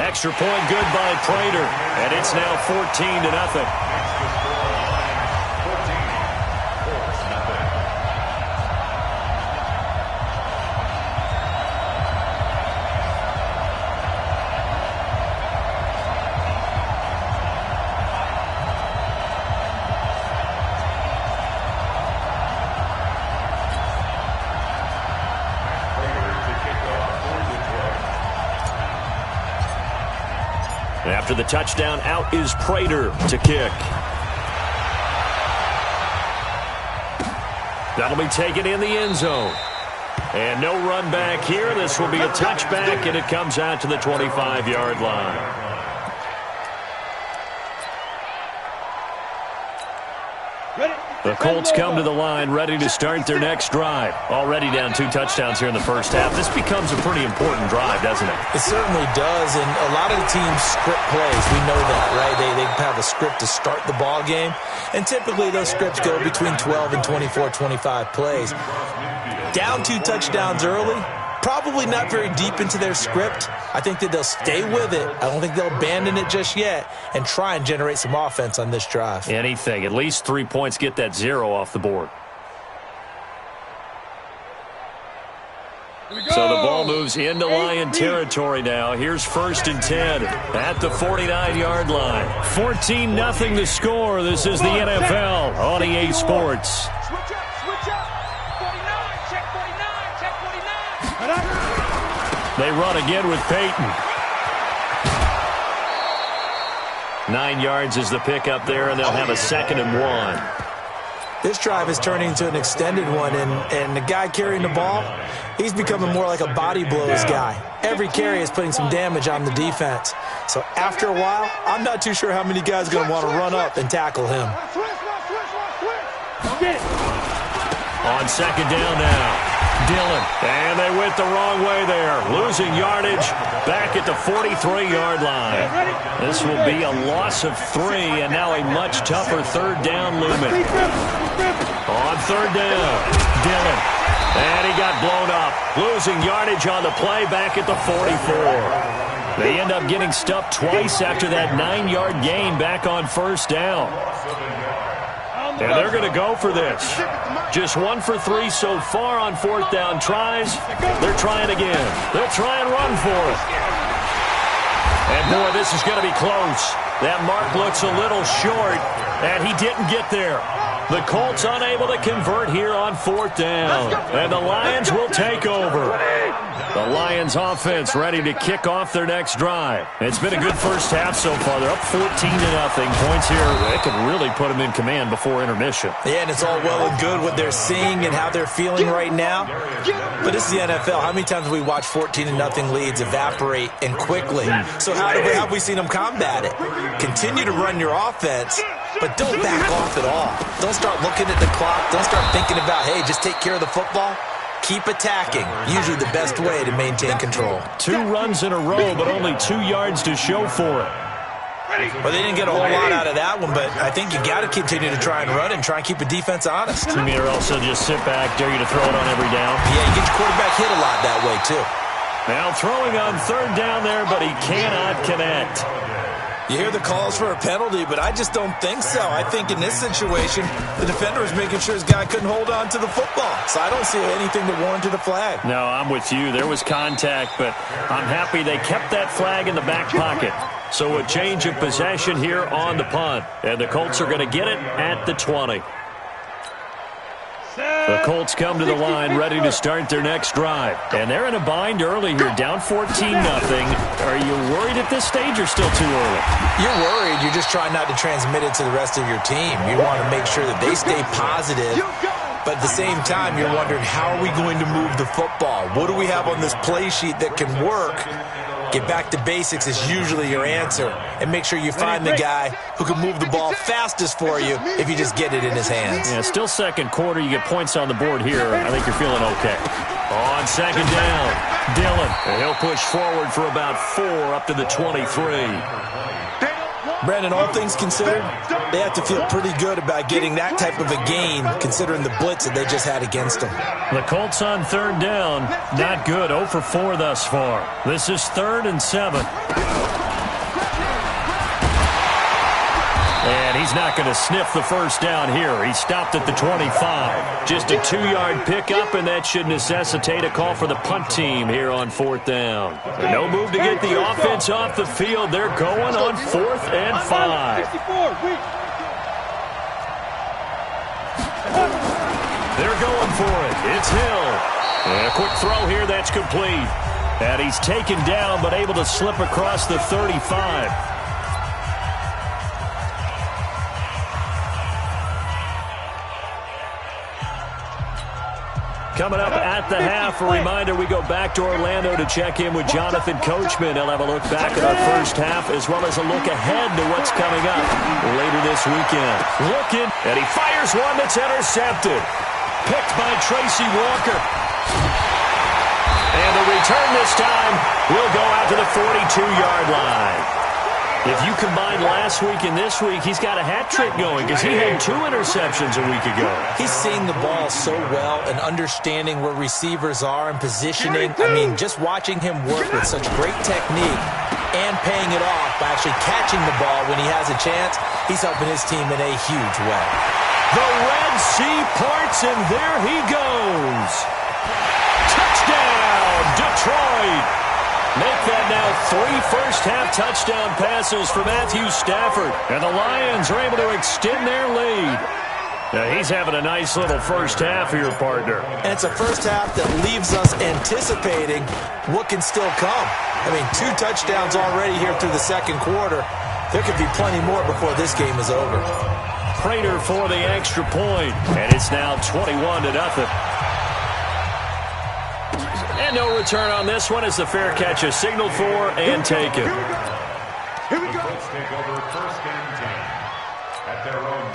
Extra point good by Prater, and it's now 14-0. After the touchdown, out is Prater to kick. That'll be taken in the end zone. And no run back here. This will be a touchback, and it comes out to the 25-yard line. The Colts come to the line ready to start their next drive. Already down 2 touchdowns here in the first half. This becomes a pretty important drive, doesn't it? It certainly does, and a lot of the teams script plays. We know that, right? They have a script to start the ball game, and typically those scripts go between 12 and 24, 25 plays. Down 2 touchdowns early, probably not very deep into their script. I think that they'll stay with it. I don't think they'll abandon it just yet and try and generate some offense on this drive. Anything. At least 3 points, get that 0 off the board. So the ball moves into Lion territory now. Here's 1st and 10 at the 49-yard line. 14-0 the score. This is the NFL on EA Sports. They run again with Peyton. 9 yards is the pickup there, and they'll have a 2nd and 1. This drive is turning into an extended one, and the guy carrying the ball, he's becoming more like a body blows guy. Every carry is putting some damage on the defense. So after a while, I'm not too sure how many guys are going to want to run up and tackle him. On 2nd down now. Dillon, and they went the wrong way there. Losing yardage back at the 43-yard line. This will be a loss of 3, and now a much tougher 3rd down looming. On 3rd down, Dillon, and he got blown up. Losing yardage on the play back at the 44. They end up getting stuffed twice after that 9-yard gain back on 1st down. And they're going to go for this. Just 1 for 3 so far on 4th down tries. They're trying again. They'll try and run for it. And, boy, this is going to be close. That mark looks a little short, and he didn't get there. The Colts unable to convert here on 4th down. And the Lions will take over. The Lions offense ready to kick off their next drive. It's been a good first half so far. They're up 14-0. Points here, they could really put them in command before intermission. Yeah, and it's all well and good what they're seeing and how they're feeling right now. But this is the NFL. How many times have we watched 14-0 leads evaporate and quickly? So how have we seen them combat it? Continue to run your offense, but don't back off at all. Don't start looking at the clock. Don't start thinking about, hey, just take care of the football. Keep attacking. Usually the best way to maintain control. 2 runs in a row, but only 2 yards to show for it. Well, they didn't get a whole lot out of that one, but I think you got to continue to try and run and try and keep the defense honest. You mean also just sit back, dare you to throw it on every down? Yeah, you get your quarterback hit a lot that way, too. Now throwing on 3rd down there, but he cannot connect. You hear the calls for a penalty, but I just don't think so. I think in this situation, the defender was making sure his guy couldn't hold on to the football. So I don't see anything that warranted a flag. No, I'm with you. There was contact, but I'm happy they kept that flag in the back pocket. So a change of possession here on the punt. And the Colts are going to get it at the 20. The Colts come to the line ready to start their next drive. And they're in a bind early here, down 14-0. Are you worried at this stage or still too early? You're worried. You're just trying not to transmit it to the rest of your team. You want to make sure that they stay positive. But at the same time, you're wondering, how are we going to move the football? What do we have on this play sheet that can work? Get back to basics is usually your answer. And make sure you find the guy who can move the ball fastest for you if you just get it in his hands. Yeah, still 2nd quarter. You get points on the board here. I think you're feeling okay. On 2nd down, Dillon. And he'll push forward for about 4 up to the 23. Brandon, all things considered, they have to feel pretty good about getting that type of a gain, considering the blitz that they just had against them. The Colts on 3rd down, not good. 0 for 4 thus far. This is 3rd and 7. he's not going to sniff the first down here. He stopped at the 25. Just a 2-yard pickup, and that should necessitate a call for the punt team here on 4th down. No move to get the offense off the field. They're going on 4th and 5. They're going for it. It's Hill. And a quick throw here. That's complete. And he's taken down, but able to slip across the 35. Coming up at the half, a reminder, we go back to Orlando to check in with Jonathan Coachman. He'll have a look back at our first half as well as a look ahead to what's coming up later this weekend. Looking, and he fires one that's intercepted. Picked by Tracy Walker. And the return this time will go out to the 42-yard line. If you combine last week and this week, he's got a hat trick going because he had 2 interceptions a week ago. He's seeing the ball so well and understanding where receivers are and positioning. I mean, just watching him work with such great technique and paying it off by actually catching the ball when he has a chance, he's helping his team in a huge way. The Red Sea parts, and there he goes. Touchdown, Detroit. Make that now 3 first-half touchdown passes for Matthew Stafford. And the Lions are able to extend their lead. Now, he's having a nice little first half here, partner. And it's a first half that leaves us anticipating what can still come. I mean, 2 touchdowns already here through the second quarter. There could be plenty more before this game is over. Prater for the extra point. And it's now 21-0. And no return on this one as the fair catch is signaled for and taken. Here we go. Let's take over 1st and 10 at their own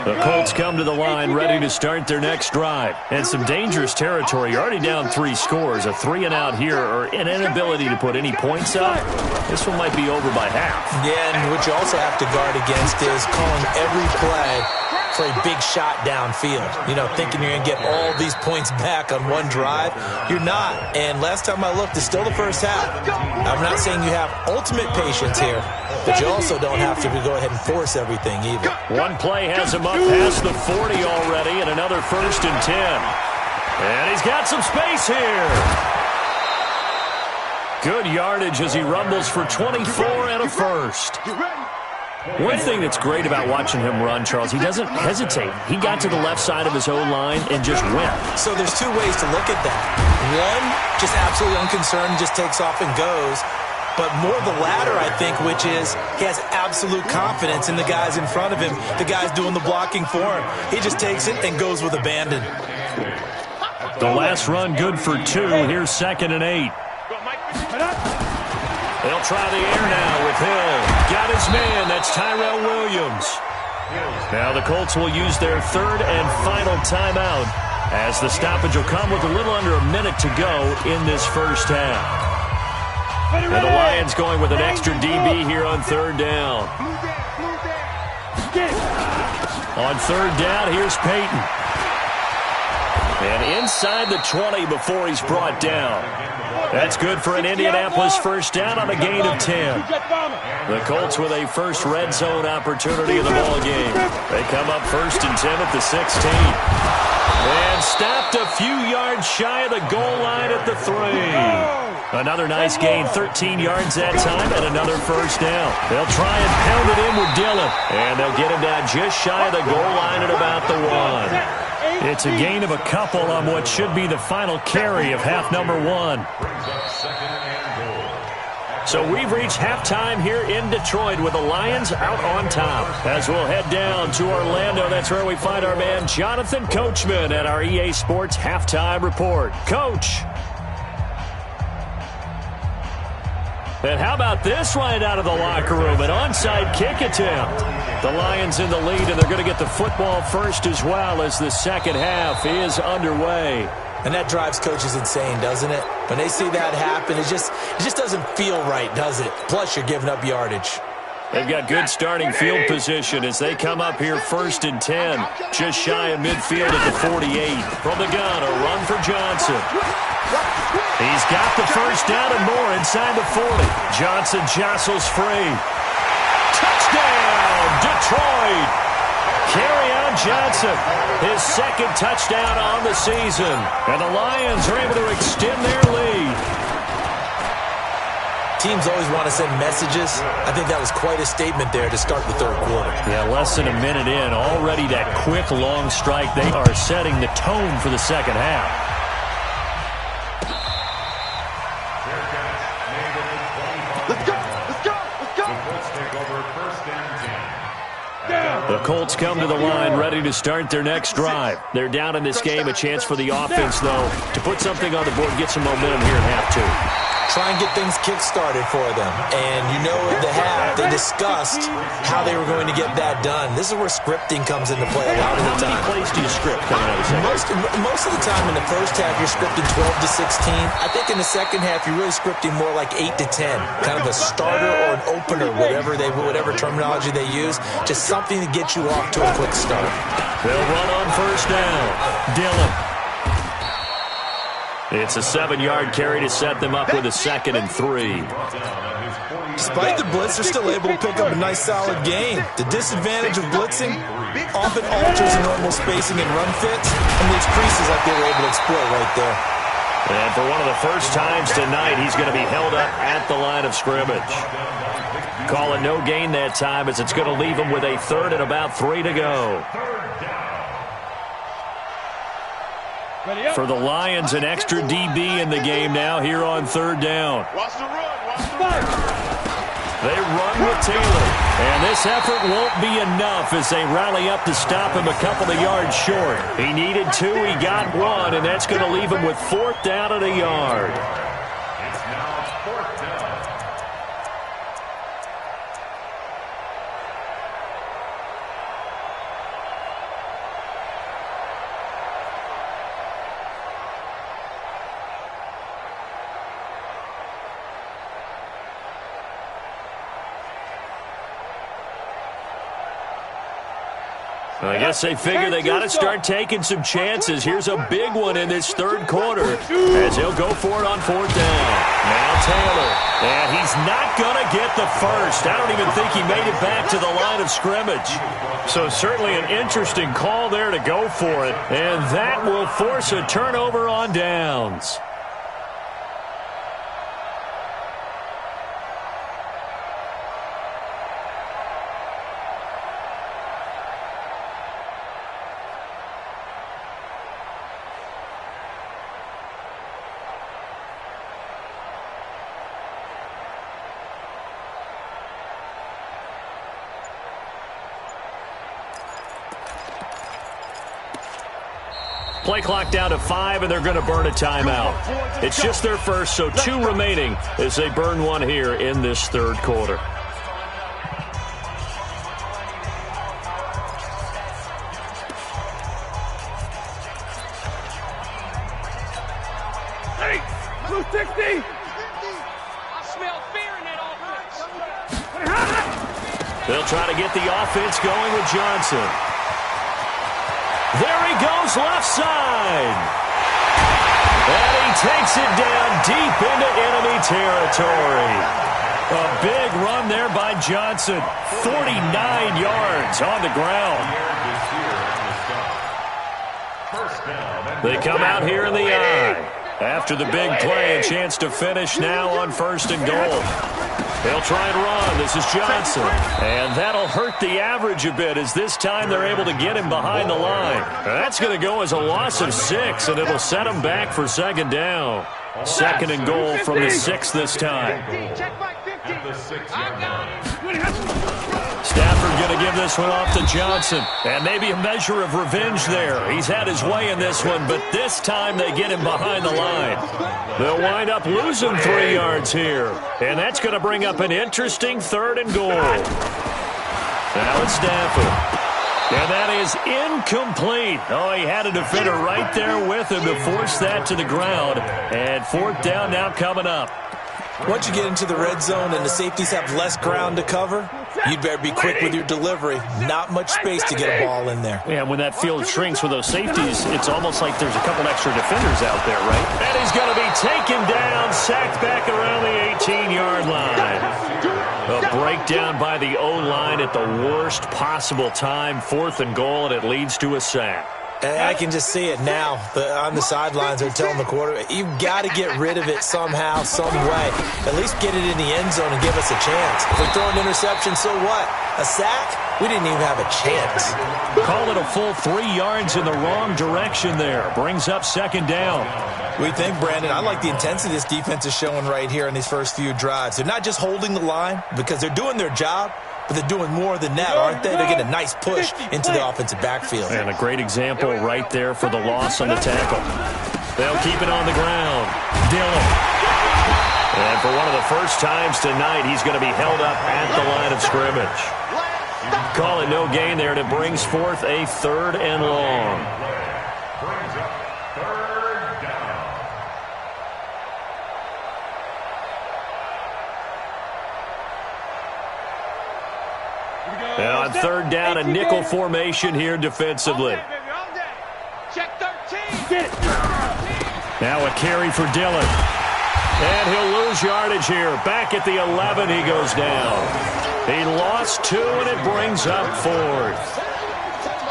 20. The Colts come to the line ready to start their next drive. And some dangerous territory. You're already down 3 scores. A 3-and-out here or an inability to put any points up. This one might be over by half. Yeah, and what you also have to guard against is calling every play for a big shot downfield. You know, thinking you're going to get all these points back on one drive. You're not. And last time I looked, it's still the first half. I'm not saying you have ultimate patience here, but you also don't have to go ahead and force everything either. One play has him up past the 40 already, and another 1st and 10. And he's got some space here. Good yardage as he rumbles for 24 and a first. One thing that's great about watching him run, Charles, he doesn't hesitate. He got to the left side of his own line and just went. So there's 2 ways to look at that. One, just absolutely unconcerned, just takes off and goes. But more the latter, I think, which is he has absolute confidence in the guys in front of him, the guys doing the blocking for him. He just takes it and goes with abandon. The last run good for 2. Here's 2nd and 8. They'll try the air now with Hill. Got his man. That's Tyrell Williams. Now the Colts will use their 3rd and final timeout as the stoppage will come with a little under a minute to go in this first half. And the Lions going with an extra DB here on 3rd down. On 3rd down, here's Peyton. And inside the 20 before he's brought down. That's good for an Indianapolis first down on a gain of 10. The Colts with a first red zone opportunity in the ball game. They come up 1st and 10 at the 16. And stopped a few yards shy of the goal line at the 3. Another nice gain, 13 yards that time, and another first down. They'll try and pound it in with Dillon. And they'll get him down just shy of the goal line at about the 1. It's a gain of a couple on what should be the final carry of half number 1. So we've reached halftime here in Detroit with the Lions out on top. As we'll head down to Orlando, that's where we find our man Jonathan Coachman at our EA Sports Halftime Report. Coach. And how about this right out of the locker room? An onside kick attempt. The Lions in the lead, and they're going to get the football first as well as the second half is underway. And that drives coaches insane, doesn't it? When they see that happen, it just doesn't feel right, does it? Plus, you're giving up yardage. They've got good starting field position as they come up here 1st and 10. Just shy of midfield at the 48. From the gun, a run for Johnson. He's got the first down and more inside the 40. Johnson jostles free. Touchdown, Detroit! Down Johnson, his second touchdown on the season. And the Lions are able to extend their lead. Teams always want to send messages. I think that was quite a statement there to start the third quarter. Yeah, less than a minute in, already that quick, long strike. They are setting the tone for the second half. Let's go! Let's go! Let's go! The Colts take over first and 10. The Colts come to the line ready to start their next drive. They're down in this game. A chance for the offense, though, to put something on the board, get some momentum here in half two. Try and get things kick-started for them. And you know at the half, they discussed how they were going to get that done. This is where scripting comes into play a lot of the time. How many plays do you script coming out of the second? Most of the time in the first half, you're scripting 12 to 16. I think in the second half, you're really scripting more like 8 to 10. Kind of a starter or an opener, whatever terminology they use. Just something to get you off to a quick start. They'll run on first down. Dillon. It's a 7-yard carry to set them up with a 2nd and 3. Despite the blitz, they're still able to pick up a nice, solid gain. The disadvantage of blitzing often alters the normal spacing and run fits, and leaves creases like they were able to exploit right there. And for one of the first times tonight, he's going to be held up at the line of scrimmage. Call it no gain that time, as it's going to leave him with a 3rd and about 3 to go. For the Lions, an extra DB in the game now here on 3rd down. Watch the run. Watch the run. They run with Taylor. And this effort won't be enough as they rally up to stop him a couple of yards short. He needed 2, he got 1, and that's going to leave him with 4th down and a yard. It's now 4th down. I guess they figure they got to start taking some chances. Here's a big one in this 3rd quarter as he'll go for it on 4th down. Now Taylor, and he's not going to get the first. I don't even think he made it back to the line of scrimmage. So certainly an interesting call there to go for it, and that will force a turnover on downs. Play clock down to 5, and they're going to burn a timeout. It's just their first, so 2 remaining as they burn one here in this 3rd quarter. Hey, blue 60! I smell fear in that offense. They'll try to get the offense going with Johnson. There he goes left side. And he takes it down deep into enemy territory. A big run there by Johnson. 49 yards on the ground. They come out here in the eye. After the big play, a chance to finish now on 1st and goal. They'll try and run. This is Johnson. And that'll hurt the average a bit as this time they're able to get him behind the line. That's going to go as a loss of 6, and it'll set him back for 2nd down. 2nd and goal from the 6 this time. Check back 50. Stafford going to give this one off to Johnson. And maybe a measure of revenge there. He's had his way in this one, but this time they get him behind the line. They'll wind up losing 3 yards here. And that's going to bring up an interesting 3rd and goal. Now it's Stafford. And that is incomplete. Oh, he had a defender right there with him to force that to the ground. And 4th down now coming up. Once you get into the red zone and the safeties have less ground to cover, you'd better be quick with your delivery. Not much space to get a ball in there. Yeah, when that field shrinks with those safeties, it's almost like there's a couple extra defenders out there, right? And he's going to be taken down, sacked back around the 18-yard line. A breakdown by the O-line at the worst possible time. 4th and goal, and it leads to a sack. And I can just see it now. On the sidelines, they're telling the quarterback, you've got to get rid of it somehow, some way. At least get it in the end zone and give us a chance. If we throw an interception, so what? A sack? We didn't even have a chance. Call it a full 3 yards in the wrong direction there. Brings up 2nd down. We think, Brandon, I like the intensity this defense is showing right here in these first few drives. They're not just holding the line because they're doing their job, but they're doing more than that, aren't they? They're getting a nice push into the offensive backfield. And a great example right there for the loss on the tackle. They'll keep it on the ground. Dillon. And for one of the first times tonight, he's going to be held up at the line of scrimmage. Call it no gain there, and it brings forth a 3rd and long. Brings up 3rd down. Now on 3rd down, a nickel formation here defensively. Check 13. Get it. Now a carry for Dillon. And he'll lose yardage here. Back at the 11, he goes down. He lost 2, and it brings up 4th.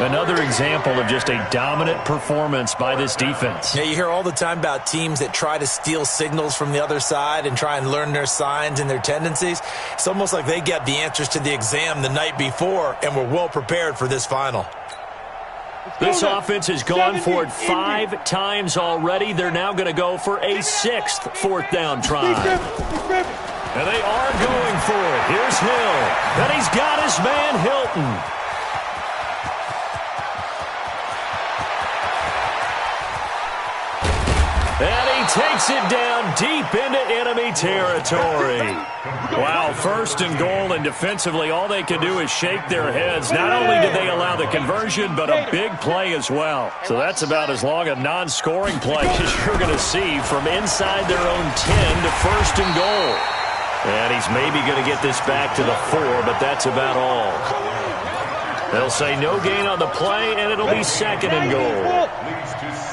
Another example of just a dominant performance by this defense. Yeah, you hear all the time about teams that try to steal signals from the other side and try and learn their signs and their tendencies. It's almost like they got the answers to the exam the night before and were well prepared for this final. This offense has gone for it 5 times already. They're now going to go for a 6th 4th down try. And they are going for it. Here's Hill. And he's got his man Hilton. And he takes it down deep into enemy territory. Wow, 1st and goal, and defensively all they can do is shake their heads. Not only did they allow the conversion, but a big play as well. So that's about as long a non-scoring play as you're going to see from inside their own 10 to 1st and goal. And he's maybe going to get this back to the 4, but that's about all. They'll say no gain on the play, and it'll be 2nd and goal.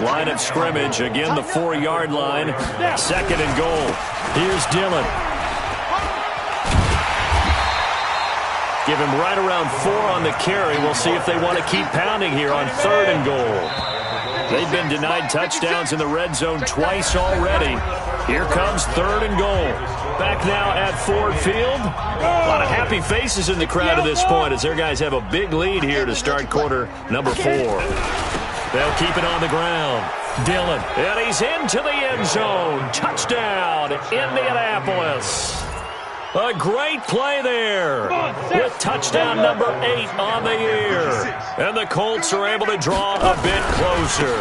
Line of scrimmage, again the 4-yard line. 2nd and goal. Here's Dillon. Give him right around 4 on the carry. We'll see if they want to keep pounding here on 3rd and goal. They've been denied touchdowns in the red zone twice already. Here comes 3rd and goal. Back now at Ford Field. A lot of happy faces in the crowd at this point as their guys have a big lead here to start quarter number 4. They'll keep it on the ground. Dillon, and he's into the end zone. Touchdown, Indianapolis. A great play there with touchdown number 8 on the year. And the Colts are able to draw a bit closer.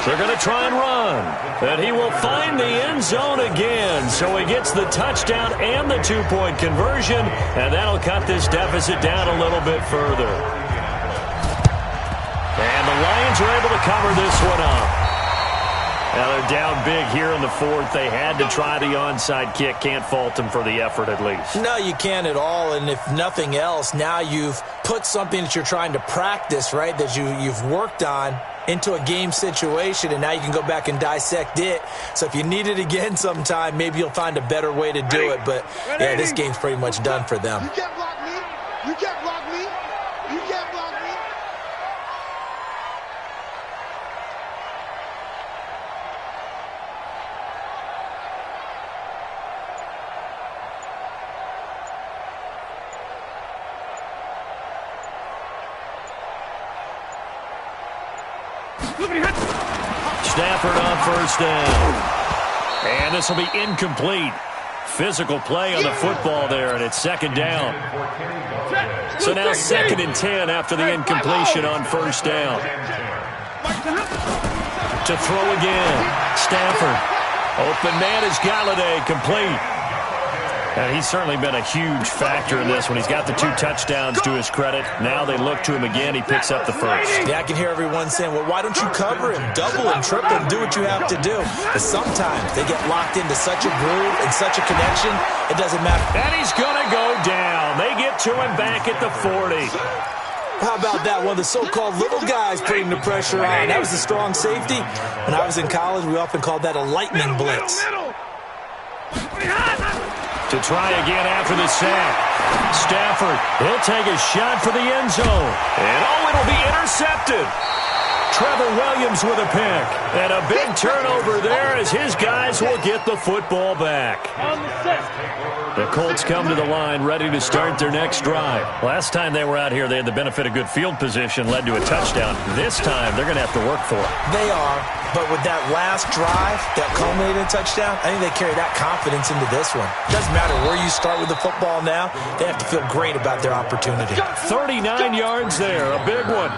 They're going to try and run. And he will find the end zone again. So he gets the touchdown and the 2-point conversion. And that'll cut this deficit down a little bit further. And the Lions are able to cover this one up. Now they're down big here in the 4th. They had to try the onside kick. Can't fault them for the effort at least. No, you can't at all. And if nothing else, now you've put something that you're trying to practice, right, that you've worked on into a game situation, and now you can go back and dissect it. So if you need it again sometime, maybe you'll find a better way to do it. But, yeah, this game's pretty much done for them. You can't block me. You can't block me. You can't block me. Stafford on 1st down. And this will be incomplete. Physical play on the football there, and it's 2nd down. So now 2nd and 10 after the incompletion on 1st down. To throw again. Stafford. Open man is Galladay, complete. And he's certainly been a huge factor in this one. He's got the 2 touchdowns to his credit. Now they look to him again. He picks up the 1st. Yeah, I can hear everyone saying, well, why don't you cover him, double him, triple him, do what you have to do. But sometimes they get locked into such a groove and such a connection, it doesn't matter. And he's going to go down. They get to him back at the 40. How about that? One of the so-called little guys putting the pressure on. That was a strong safety. When I was in college, we often called that a lightning blitz. To try again after the sack. Stafford, he'll take a shot for the end zone. And it'll be intercepted. Trevor Williams with a pick. And a big turnover there as his guys will get the football back. The Colts come to the line ready to start their next drive. Last time they were out here, they had the benefit of good field position, led to a touchdown. This time, they're going to have to work for it. They are, but with that last drive that culminated in a touchdown, I think they carry that confidence into this one. Doesn't matter where you start with the football now, they have to feel great about their opportunity. 39 yards there, a big one.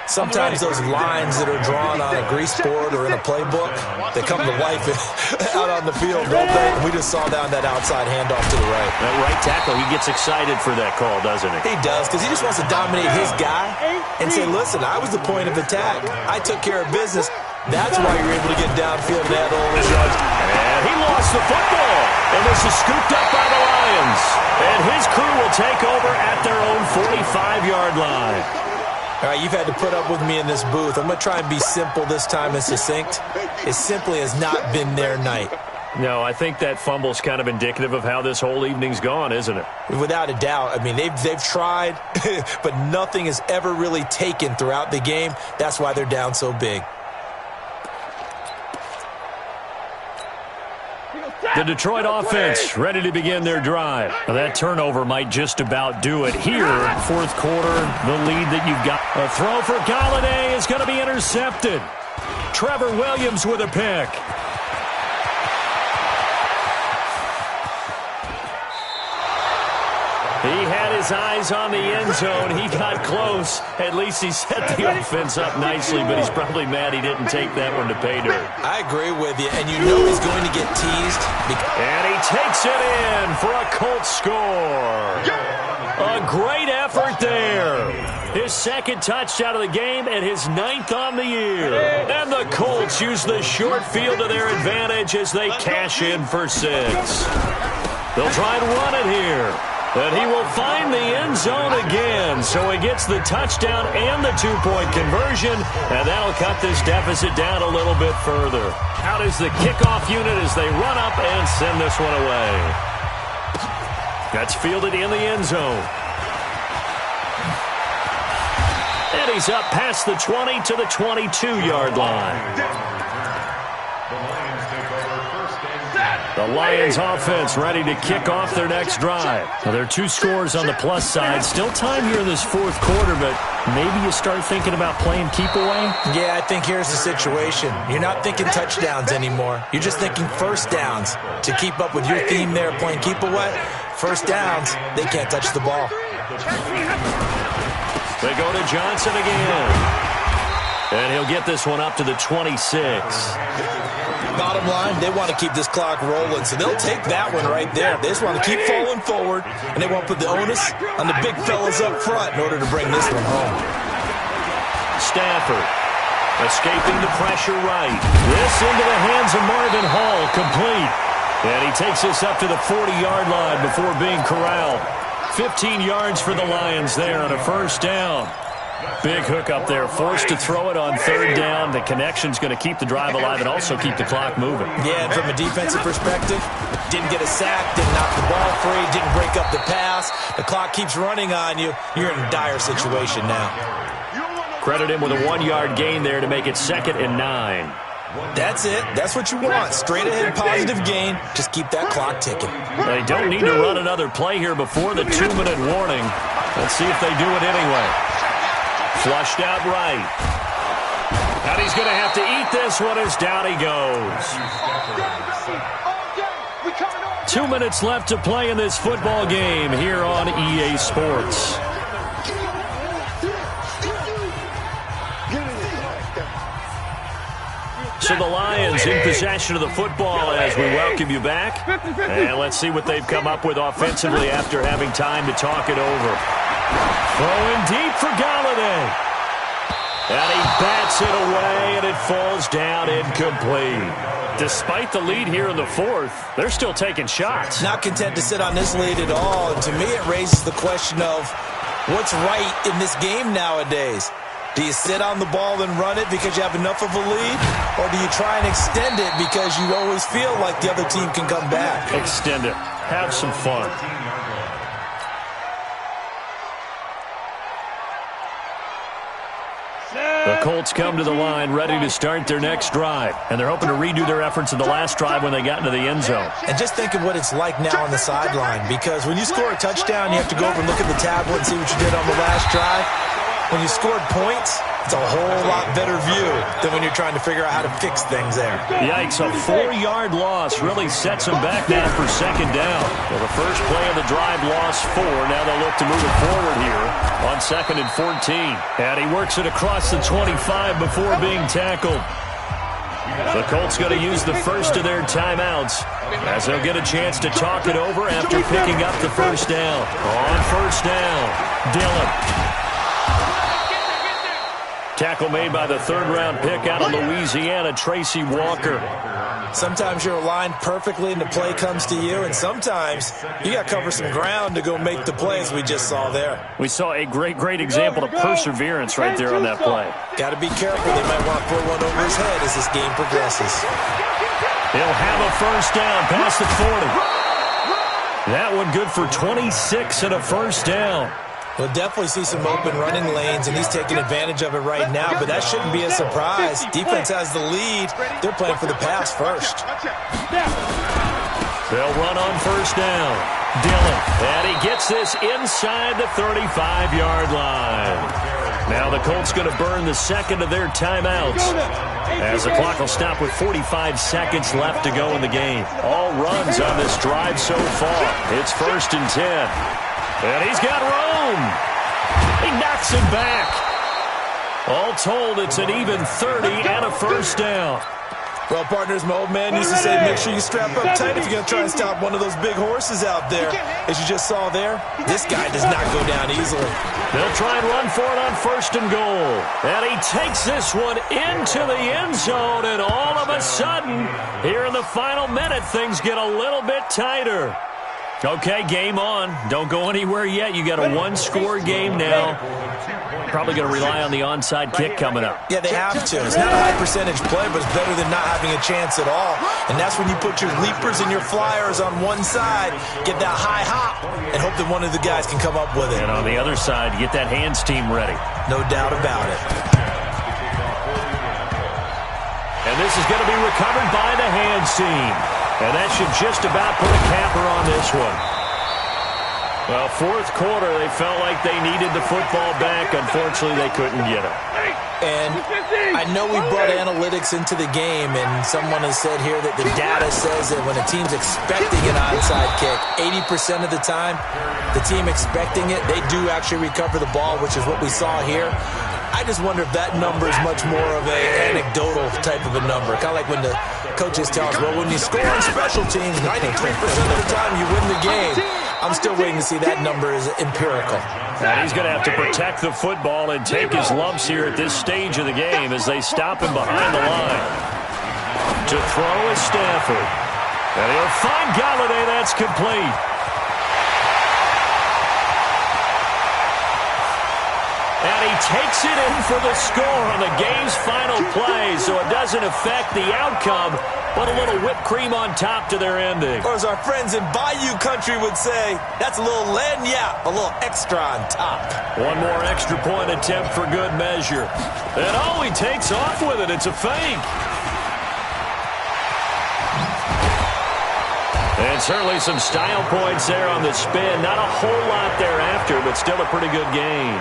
Sometimes those lines that are drawn on a grease board or in a playbook, they come to life out on the field, don't they? We just saw down that outside handoff to the right. That right tackle, he gets excited for that call, doesn't he? He does, because he just wants to dominate his guy and say, listen, I was the point of attack. I took care of business. That's why you're able to get downfield and add all those yards. And he lost the football. And this is scooped up by the Lions. And his crew will take over at their own 45-yard line. All right, you've had to put up with me in this booth. I'm going to try and be simple this time and succinct. It simply has not been their night. No, I think that fumble's kind of indicative of how this whole evening's gone, isn't it? Without a doubt. I mean, they've tried, but nothing has ever really taken throughout the game. That's why they're down so big. The Detroit offense ready to begin their drive. Now, that turnover might just about do it here. Fourth quarter, the lead that you've got. A throw for Galladay is going to be intercepted. Trevor Williams with a pick. He had his eyes on the end zone. He got close. At least he set the offense up nicely, but he's probably mad he didn't take that one to pay dirt. I agree with you, and you know he's going to get teased. And he takes it in for a Colts score. A great effort there. His second touchdown of the game and his 9th on the year. And the Colts use the short field to their advantage as they cash in for 6. They'll try and run it here. But he will find the end zone again, so he gets the touchdown and the 2-point conversion, and that'll cut this deficit down a little bit further. Out is the kickoff unit as they run up and send this one away. That's fielded in the end zone. And he's up past the 20 to the 22-yard line. The Lions offense ready to kick off their next drive. Now, there are 2 scores on the plus side. Still time here in this fourth quarter, but maybe you start thinking about playing keep away? Yeah, I think here's the situation. You're not thinking touchdowns anymore. You're just thinking first downs. To keep up with your theme there, playing keep away, first downs, they can't touch the ball. They go to Johnson again. And he'll get this one up to the 26. Bottom line, they want to keep this clock rolling, so they'll take that one right there. They just want to keep falling forward, and they want to put the onus on the big fellas up front in order to bring this one home. Stafford escaping the pressure right. This into the hands of Marvin Hall, complete. And he takes this up to the 40-yard line before being corralled. 15 yards for the Lions there on a first down. Big hook up there, forced to throw it on third down. The connection's going to keep the drive alive and also keep the clock moving. Yeah, and from a defensive perspective, didn't get a sack, didn't knock the ball free, didn't break up the pass. The clock keeps running on you. You're in a dire situation now. Credit him with a 1-yard gain there to make it 2nd and 9. That's it. That's what you want. Straight ahead positive gain. Just keep that clock ticking. They don't need to run another play here before the 2-minute warning. Let's see if they do it anyway. Flushed out right. And he's going to have to eat this one as down he goes. 2 minutes left to play in this football game here on EA Sports. So the Lions in possession of the football as we welcome you back. And let's see what they've come up with offensively after having time to talk it over. Throwing deep for Galladay. And he bats it away, and it falls down incomplete. Despite the lead here in the fourth, they're still taking shots. Not content to sit on this lead at all. And to me, it raises the question of what's right in this game nowadays. Do you sit on the ball and run it because you have enough of a lead? Or do you try and extend it because you always feel like the other team can come back? Extend it. Have some fun. The Colts come to the line ready to start their next drive. And they're hoping to redo their efforts in the last drive when they got into the end zone. And just think of what it's like now on the sideline. Because when you score a touchdown, you have to go over and look at the tablet and see what you did on the last drive. When you scored points, it's a whole lot better view than when you're trying to figure out how to fix things there. Yikes, a 4-yard loss really sets them back now for second down. Well, the first play of the drive lost 4. Now they'll look to move it forward here on 2nd and 14. And he works it across the 25 before being tackled. The Colts going to use the first of their timeouts as they'll get a chance to talk it over after picking up the first down. On first down, Dillon. Tackle made by the third-round pick out of Louisiana, Tracy Walker. Sometimes you're aligned perfectly and the play comes to you, and sometimes you got to cover some ground to go make the plays we just saw there. We saw a great example of perseverance right there on that play. Got to be careful. They might want to throw one over his head as this game progresses. He'll have a first down past the 40. That one good for 26 and a first down. We'll definitely see some open running lanes, and he's taking advantage of it right now, but that shouldn't be a surprise. Defense has the lead. They're playing for the pass first. They'll run on first down. Dillon, and he gets this inside the 35-yard line. Now the Colts going to burn the second of their timeouts as the clock will stop with 45 seconds left to go in the game. All runs on this drive so far. It's 1st and 10. And he's got room. He knocks it back. All told, it's an even 30 and a first down. Well, partners, my old man used to say, make sure you strap up tight if you're going to try and stop one of those big horses out there. As you just saw there, this guy does not go down easily. They'll try and run for it on 1st and goal. And he takes this one into the end zone, and all of a sudden, here in the final minute, things get a little bit tighter. Okay, game on. Don't go anywhere yet. You got a one-score game now. Probably going to rely on the onside kick coming up. Yeah, they have to. It's not a high-percentage play, but it's better than not having a chance at all. And that's when you put your leapers and your flyers on one side, get that high hop, and hope that one of the guys can come up with it. And on the other side, get that hands team ready. No doubt about it. And this is going to be recovered by the hands team. And that should just about put a capper on this one. Well, 4th quarter, they felt like they needed the football back. Unfortunately, they couldn't get it. And I know we brought analytics into the game, and someone has said here that the data says that when a team's expecting an onside kick, 80% of the time, the team expecting it, they do actually recover the ball, which is what we saw here. I just wonder if that number is much more of an anecdotal type of a number. Kind of like when the coaches tell us, well, when you score on special teams, 93% of the time you win the game. I'm still waiting to see that number is empirical. And he's going to have to protect the football and take his lumps here at this stage of the game as they stop him behind the line. To throw is Stafford. And he'll find Galladay. That's complete. And he takes it in for the score on the game's final play, so it doesn't affect the outcome, but a little whipped cream on top to their ending. Or as our friends in Bayou Country would say, that's a little lagniappe, a little extra on top. One more extra point attempt for good measure. And oh, he takes off with it. It's a fake. And certainly some style points there on the spin. Not a whole lot thereafter, but still a pretty good game.